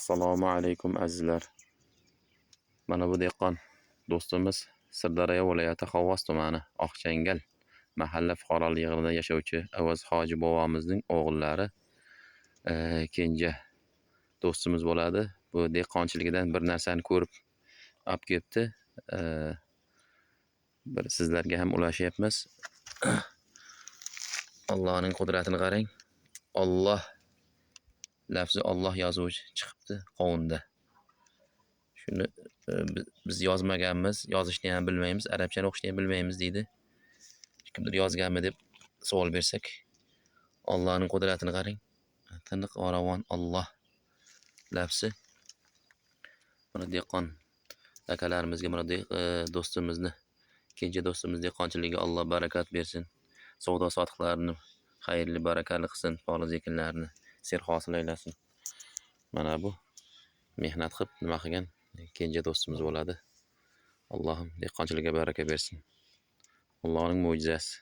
Assalomu alaykum azizlar. Mana bu dehqon do'stimiz Sirdaryo viloyati Xovos tumani Oqchangal mahalla fuqaroligida yashovchi Avaz hoji bobomizning o'g'illari kenja do'stimiz bo'ladi. Bu dehqonchiligidan bir narsani ko'rib olib kelibdi. Bir sizlarga ham ulashyapmiz. Allohning qudratini qarang. Alloh lafzi Alloh yozuvi chiqibdi qovunda. Shuni biz yozmaganmiz, yozishni ham bilmaymiz, arabchani o'qishni ham bilmaymiz deydi. Kimdir yozganmi deb savol bersak, Allohning qudratini qarang. Tiniq oravon Alloh lafzi. Mana dehqon akalarimizga, mana do'stimizni, kenja do'stimiz dehqonchiligiga Alloh barakat bersin. Savdo sotiqlarini xayrli, barakali qilsin, poliz ekinlarini serhosil aylasin. Mana bu mehnat qilib nima qilgan kenja do'stimiz bo'ladi. Allohim dehqonchiligiga baraka bersin. Allohning mo'jizasi.